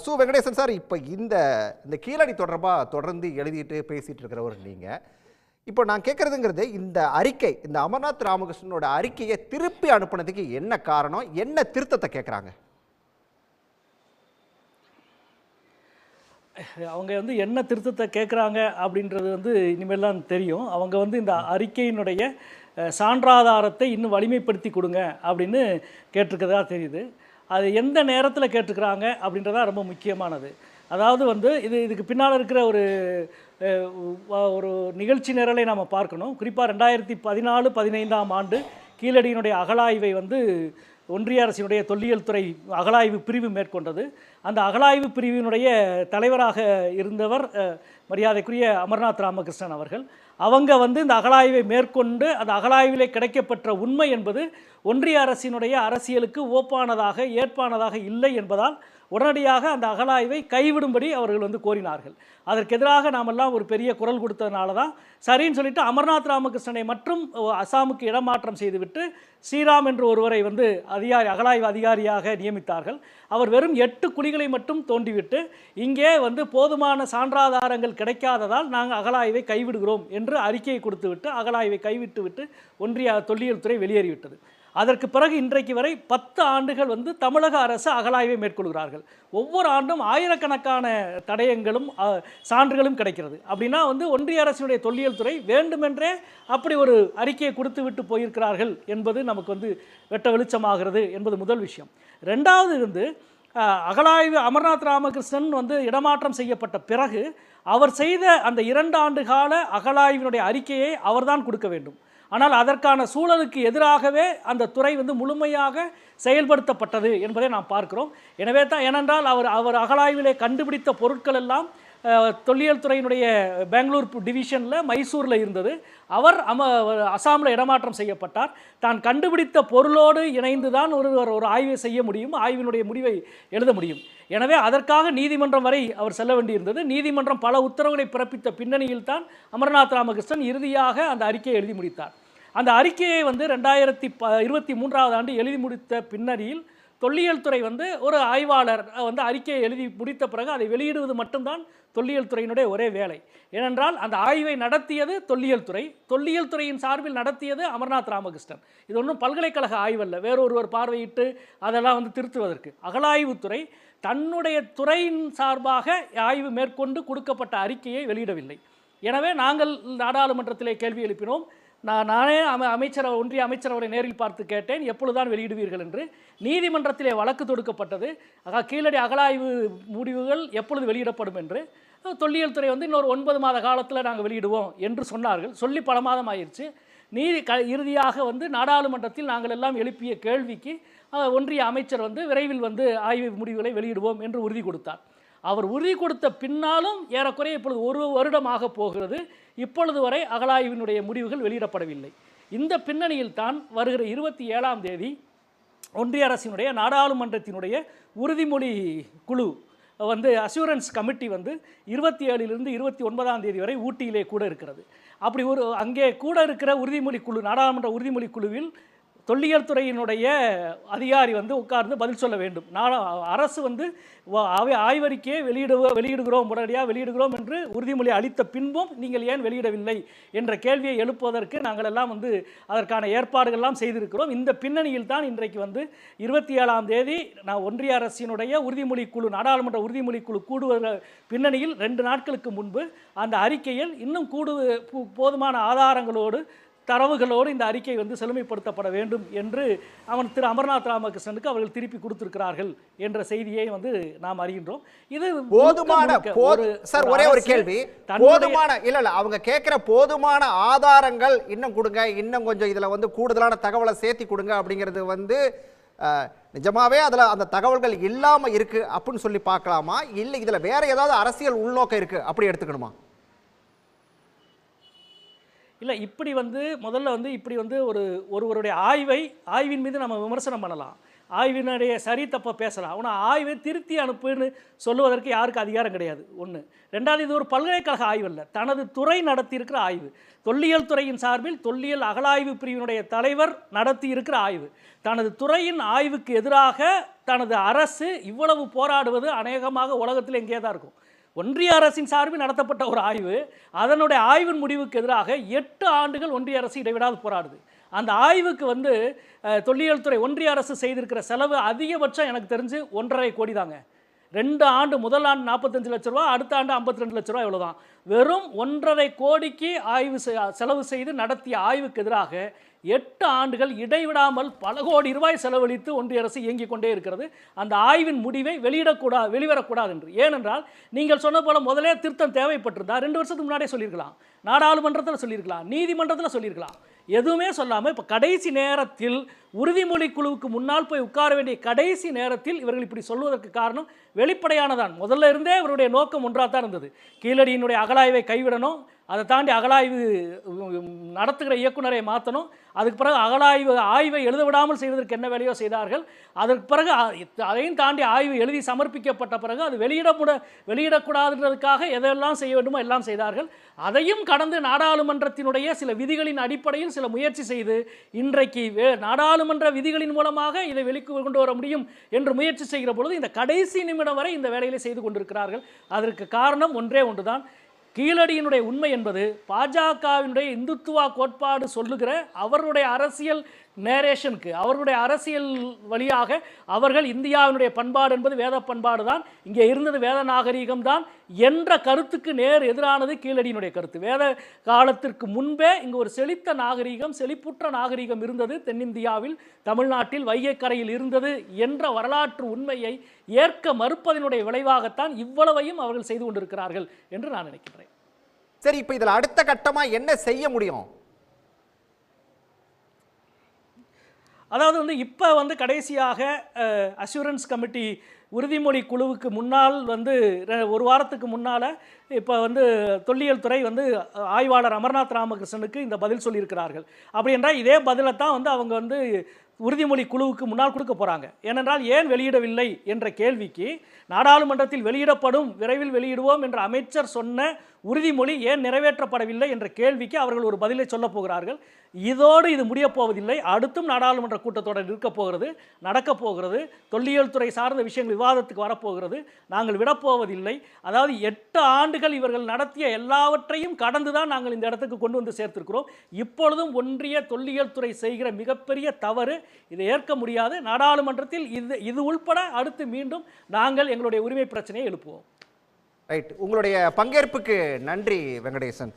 Su Venkatesan sir, இப்போ இந்த இந்த கீழடி தொடர்பாக தொடர்ந்து எழுதிட்டு பேசிகிட்டு இருக்கிறவர் நீங்கள். இப்போ நான் கேட்குறதுங்கிறது, இந்த அறிக்கை, இந்த அமர்நாத் ராமகிருஷ்ணனோட அறிக்கையை திருப்பி அனுப்புனதுக்கு என்ன காரணம், என்ன திருத்தத்தை கேட்குறாங்க? அவங்க வந்து என்ன திருத்தத்தை கேட்குறாங்க அப்படின்றது வந்து இனிமேல் தான் தெரியும். அவங்க வந்து இந்த அறிக்கையினுடைய சான்றாதாரத்தை இன்னும் வலிமைப்படுத்தி கொடுங்க அப்படின்னு கேட்டிருக்கிறதா தெரியுது. அது எந்த நேரத்தில் கேட்டிருக்கிறாங்க அப்படின்றதான் ரொம்ப முக்கியமானது. அதாவது வந்து இதுக்கு பின்னால் இருக்கிற ஒரு நிகழ்ச்சி நிரலை நாம் பார்க்கணும். குறிப்பாக 2014-15ஆம் ஆண்டு கீழடியினுடைய அகழாய்வை வந்து ஒன்றிய அரசினுடைய தொல்லியல் துறை அகழாய்வு பிரிவு மேற்கொண்டது. அந்த அகழாய்வு பிரிவினுடைய தலைவராக இருந்தவர் மரியாதைக்குரிய அமர்நாத் ராமகிருஷ்ணன் அவர்கள். அவங்க வந்து இந்த அகழாய்வை மேற்கொண்டு அந்த அகழாய்விலே கிடைக்கப்பெற்ற உண்மை என்பது ஒன்றிய அரசினுடைய அரசியலுக்கு ஓப்பானதாக ஏற்பானதாக இல்லை என்பதால் உடனடியாக அந்த அகழாய்வை கைவிடும்படி அவர்கள் வந்து கோரினார்கள். அதற்கு எதிராக நாமெல்லாம் ஒரு பெரிய குரல் கொடுத்ததுனால தான் சரின்னு சொல்லிட்டு அமர்நாத் ராமகிருஷ்ணனை மற்றும் அசாமுக்கு இடமாற்றம் செய்துவிட்டு ஸ்ரீராம் என்று ஒருவரை வந்து அகழாய்வு அதிகாரியாக நியமித்தார்கள். அவர் வெறும் 8 குழிகளை மட்டும் தோண்டிவிட்டு இங்கே வந்து போதுமான சான்றாதாரங்கள் கிடைக்காததால் நாங்கள் அகழாய்வை கைவிடுகிறோம் என்று அறிக்கையை கொடுத்துவிட்டு அகழாய்வை கைவிட்டுவிட்டு ஒன்றிய தொல்லியல் துறை வெளியேறிவிட்டது. அதற்கு பிறகு இன்றைக்கு வரை 10 ஆண்டுகள் வந்து தமிழக அரசு அகழாய்வை மேற்கொள்கிறார்கள். ஒவ்வொரு ஆண்டும் ஆயிரக்கணக்கான தடயங்களும் சான்றுகளும் கிடைக்கிறது. அப்படின்னா வந்து ஒன்றிய அரசினுடைய தொல்லியல் துறை வேண்டுமென்றே அப்படி ஒரு அறிக்கையை கொடுத்து விட்டு போயிருக்கிறார்கள் என்பது நமக்கு வந்து வெட்ட வெளிச்சமாகிறது என்பது முதல் விஷயம். ரெண்டாவது வந்து அகழாய்வு அமர்நாத் ராமகிருஷ்ணன் வந்து இடமாற்றம் செய்யப்பட்ட பிறகு அவர் செய்த அந்த 2 ஆண்டு கால அகழாய்வினுடைய அறிக்கையை அவர்தான் கொடுக்க வேண்டும். ஆனால் அதற்கான சூழலுக்கு எதிராகவே அந்த துறை வந்து முழுமையாக செயல்படுத்தப்பட்டது என்பதை நாம் பார்க்கிறோம். எனவே தான் ஏனென்றால் அவர் அகழாய்விலே கண்டுபிடித்த பொருட்கள் எல்லாம் தொல்லியல் துறையினுடைய பெங்களூர் டிவிஷனில் மைசூரில் இருந்தது. அவர் அசாமில் இடமாற்றம் செய்யப்பட்டார். தான் கண்டுபிடித்த பொருளோடு இணைந்து தான் ஒரு ஆய்வை செய்ய முடியும், ஆய்வினுடைய முடிவை எழுத முடியும். எனவே அதற்காக நீதிமன்றம் வரை அவர் செல்ல வேண்டியிருந்தது. நீதிமன்றம் பல உத்தரவுகளை பிறப்பித்த பின்னணியில் தான் அமர்நாத் ராமகிருஷ்ணன் இறுதியாக அந்த அறிக்கையை எழுதி முடித்தார். அந்த அறிக்கையை வந்து 2023ஆம் ஆண்டு எழுதி முடித்த பின்னணியில் தொல்லியல் துறை வந்து ஒரு ஆய்வாளர் வந்து அறிக்கையை எழுதி முடித்த பிறகு அதை வெளியிடுவது மட்டும்தான் தொல்லியல் துறையினுடைய ஒரே வேலை. ஏனென்றால் அந்த ஆய்வை நடத்தியது தொல்லியல் துறை, தொல்லியல் துறையின் சார்பில் நடத்தியது அமர்நாத் ராமகிருஷ்ணன். இது ஒன்றும் பல்கலைக்கழக ஆய்வல்ல, வேறொருவர் பார்வையிட்டு அதெல்லாம் வந்து திருத்துவதற்கு. அகழாய்வுத்துறை தன்னுடைய துறையின் சார்பாக ஆய்வு மேற்கொண்டு கொடுக்கப்பட்ட அறிக்கையை வெளியிடவில்லை. எனவே நாங்கள் நாடாளுமன்றத்திலே கேள்வி எழுப்பினோம். நானே ஒன்றிய அமைச்சர் அவரை நேரில் பார்த்து கேட்டேன், எப்பொழுதுதான் வெளியிடுவீர்கள் என்று. நீதிமன்றத்திலே வழக்கு தொடுக்கப்பட்டது, கீழடி அகழாய்வு முடிவுகள் எப்பொழுது வெளியிடப்படும் என்று. தொல்லியல் துறை வந்து இன்னொரு 9 மாத காலத்தில் நாங்கள் வெளியிடுவோம் என்று சொன்னார்கள். சொல்லி பல மாதம் ஆயிடுச்சு. இறுதியாக வந்து நாடாளுமன்றத்தில் நாங்கள் எல்லாம் எழுப்பிய கேள்விக்கு ஒன்றிய அமைச்சர் வந்து விரைவில் வந்து ஆய்வு முடிவுகளை வெளியிடுவோம் என்று உறுதி கொடுத்தார். அவர் உறுதி கொடுத்த பின்னாலும் ஏறக்குறைய இப்பொழுது 1 வருடமாக போகிறது. இப்பொழுது வரை அகழாய்வினுடைய முடிவுகள் வெளியிடப்படவில்லை. இந்த பின்னணியில் தான் வருகிற 27ஆம் தேதி ஒன்றிய அரசினுடைய நாடாளுமன்றத்தினுடைய உறுதிமொழி குழு வந்து அஷூரன்ஸ் கமிட்டி வந்து 27லிருந்து 29ஆம் தேதி வரை ஊட்டியிலே கூட இருக்கிறது. அப்படி அங்கே கூட இருக்கிற உறுதிமொழி குழு, நாடாளுமன்ற உறுதிமொழி குழுவில் தொல்லியல் துறையினுடைய அதிகாரி வந்து உட்கார்ந்து பதில் சொல்ல வேண்டும். அரசு வந்து ஆய்வறிக்கையை வெளியிடுகிறோம், உடனடியாக வெளியிடுகிறோம் என்று உறுதிமொழி அளித்த பின்பும் நீங்கள் ஏன் வெளியிடவில்லை என்ற கேள்வியை எழுப்புவதற்கு நாங்கள் எல்லாம் வந்து அதற்கான ஏற்பாடுகள்லாம் செய்திருக்கிறோம். இந்த பின்னணியில் தான் இன்றைக்கு வந்து 27ஆம் தேதி ஒன்றிய அரசினுடைய உறுதிமொழி குழு, நாடாளுமன்ற உறுதிமொழி குழு கூடுவத பின்னணியில் 2 நாட்களுக்கு முன்பு அந்த அறிக்கையில் இன்னும் போதுமான ஆதாரங்களோடு தரவுகளோடு இந்த அறிக்கை வந்து செழுமைப்படுத்தப்பட வேண்டும் என்று திரு அமர்நாத் ராமகிருஷ்ணனுக்கு அவர்கள் திருப்பி கொடுத்திருக்கிறார்கள் என்ற செய்தியை வந்து நாம் அறிகின்றோம். இது போதுமான சார், ஒரே ஒரு கேள்வி, போதுமான இல்ல அவங்க கேட்கிற போதுமான ஆதாரங்கள் இன்னும் கொடுங்க, இன்னும் கொஞ்சம் இதுல வந்து கூடுதலான தகவலை சேர்த்தி கொடுங்க அப்படிங்கிறது வந்து நிஜமாவே அதுல அந்த தகவல்கள் இல்லாம இருக்கு அப்படின்னு சொல்லி பார்க்கலாமா, இல்லை இதுல வேற ஏதாவது அரசியல் உள்நோக்கம் இருக்கு அப்படி எடுத்துக்கணுமா? இல்லை, இப்படி வந்து முதல்ல வந்து இப்படி வந்து ஒருவருடைய ஆய்வின் மீது நம்ம விமர்சனம் பண்ணலாம். ஆய்வினுடைய சரி தப்ப பேசலாம். ஆனால் ஆய்வை திருத்தி அனுப்புன்னு சொல்லுவதற்கு யாருக்கு அதிகாரம் கிடையாது. ஒன்று. ரெண்டாவது, இது ஒரு பல்கலைக்கழக ஆய்வு அல்ல, தனது துறை நடத்தி இருக்கிற ஆய்வு. தொல்லியல் துறையின் சார்பில் தொல்லியல் அகழாய்வு பிரிவினுடைய தலைவர் நடத்தி இருக்கிற ஆய்வு. தனது துறையின் ஆய்வுக்கு எதிராக தனது அரசு இவ்வளவு போராடுவது அநேகமாக உலகத்தில் எங்கே தான் இருக்கும். ஒன்றிய அரசின் சார்பில் நடத்தப்பட்ட ஒரு ஆய்வு, அதனுடைய ஆய்வின் முடிவுக்கு எதிராக 8 ஆண்டுகள் ஒன்றிய அரசு இடைவிடாது போராடுது. அந்த ஆய்வுக்கு தொல்லியல் துறை ஒன்றிய அரசு செய்திருக்கிற செலவு அதிகபட்சம் எனக்கு தெரிஞ்சு 1.5 கோடி தாங்க. 2 ஆண்டு, முதல் ஆண்டு 45 லட்ச ரூபா, அடுத்த ஆண்டு 52 லட்ச ரூபா, இவ்வளோதான். வெறும் 1.5 கோடிக்கு செலவு செய்து நடத்திய ஆய்வுக்கு எதிராக 8 ஆண்டுகள் இடைவிடாமல் பல கோடி ரூபாய் செலவழித்து ஒன்றிய அரசு இயங்கிக் கொண்டே இருக்கிறது. அந்த ஆய்வின் முடிவை வெளிவரக்கூடாது என்று. ஏனென்றால் நீங்கள் சொன்ன போல முதலே திருத்தம் தேவைப்பட்டிருந்தா 2 வருஷத்துக்கு முன்னாடியே சொல்லியிருக்கலாம், நாடாளுமன்றத்தில் சொல்லியிருக்கலாம், நீதிமன்றத்தில் சொல்லியிருக்கலாம். எதுவுமே சொல்லாமல் இப்போ கடைசி நேரத்தில் உறுதிமொழி குழுவுக்கு முன்னால் போய் உட்கார வேண்டிய கடைசி நேரத்தில் இவர்கள் இப்படி சொல்வதற்கு காரணம் வெளிப்படையானதான். முதல்ல இருந்தே இவருடைய நோக்கம் ஒன்றாக தான் இருந்தது. கீழடியினுடைய அகழாய்வை கைவிடணும், அதை தாண்டி அகழாய்வு நடத்துகிற இயக்குநரை மாற்றணும், அதுக்கு பிறகு ஆய்வை எழுத விடாமல் செய்வதற்கு என்ன வேலையோ செய்தார்கள். அதற்கு பிறகு அதையும் தாண்டி ஆய்வு எழுதி சமர்ப்பிக்கப்பட்ட பிறகு அது வெளியிடக்கூடாதுன்றதுக்காக எதெல்லாம் செய்ய வேண்டுமோ எல்லாம் செய்தார்கள். அதையும் கடந்து நாடாளுமன்றத்தினுடைய சில விதிகளின் அடிப்படையில் சில முயற்சி செய்து இன்றைக்கு நாடாளுமன்ற விதிகளின் மூலமாக இதை வெளிக்கு கொண்டு வர முடியும் என்று முயற்சி செய்கிற பொழுது இந்த கடைசி நிமிடம் வரை இந்த வேலைகளை செய்து கொண்டிருக்கிறார்கள். அதற்கு காரணம் ஒன்றே ஒன்றுதான். கீழடியினுடைய உண்மை என்பது பாஜகவினுடைய இந்துத்துவா கோட்பாடு சொல்லுகிற அவருடைய அரசியல் நேரேஷனுக்கு, அவர்களுடைய அரசியல் வழியாக அவர்கள் இந்தியாவினுடைய பண்பாடு என்பது வேத பண்பாடு தான், இங்கே இருந்தது வேத நாகரீகம் தான் என்ற கருத்துக்கு நேர் எதிரானது கீழடியினுடைய கருத்து. வேத காலத்திற்கு முன்பே இங்கு ஒரு செழித்த நாகரீகம், செழிப்புற்ற நாகரீகம் இருந்தது, தென்னிந்தியாவில், தமிழ்நாட்டில், வைகை கரையில் இருந்தது என்ற வரலாற்று உண்மையை ஏற்க மறுப்பதனுடைய விளைவாகத்தான் இவ்வளவையும் அவர்கள் செய்து கொண்டிருக்கிறார்கள் என்று நான் நினைக்கிறேன். சரி, இப்போ இதில் அடுத்த கட்டமாக என்ன செய்ய முடியும்? அதாவது இப்போ கடைசியாக அஷூரன்ஸ் கமிட்டி உறுதிமொழி குழுவுக்கு முன்னால் ஒரு வாரத்துக்கு முன்னால் இப்போ தொல்லியல் துறை ஆய்வாளர் அமர்நாத் ராமகிருஷ்ணனுக்கு இந்த பதில் சொல்லியிருக்கிறார்கள். அப்படி என்றால் இதே பதிலை தான் அவங்க உறுதிமொழி குழுவுக்கு முன்னால் கொடுக்க போகிறாங்க. ஏனென்றால் ஏன் வெளியிடவில்லை என்ற கேள்விக்கு நாடாளுமன்றத்தில் வெளியிடப்படும், விரைவில் வெளியிடுவோம் என்ற அமைச்சர் சொன்ன உறுதிமொழி ஏன் நிறைவேற்றப்படவில்லை என்ற கேள்விக்கு அவர்கள் ஒரு பதிலை சொல்லப் போகிறார்கள். இதோடு இது முடியப் போவதில்லை. அடுத்தும் நாடாளுமன்ற கூட்டத்தொடர் இருக்கப் போகிறது, நடக்கப் போகிறது. தொல்லியல் துறை சார்ந்த விஷயங்கள் விவாதத்துக்கு வரப்போகிறது. நாங்கள் விடப்போவதில்லை. அதாவது 8 ஆண்டுகள் இவர்கள் நடத்திய எல்லாவற்றையும் கடந்துதான் நாங்கள் இந்த இடத்துக்கு கொண்டு வந்து சேர்த்திருக்கிறோம். இப்பொழுதும் ஒன்றிய தொல்லியல் துறை செய்கிற மிகப்பெரிய தவறு, இதை ஏற்க முடியாது. நாடாளுமன்றத்தில் இது உள்பட அடுத்து மீண்டும் நாங்கள் எங்களுடைய உரிமை பிரச்சனையை எழுப்புவோம். ரைட், உங்களுடைய பங்கேற்புக்கு நன்றி வெங்கடேசன்.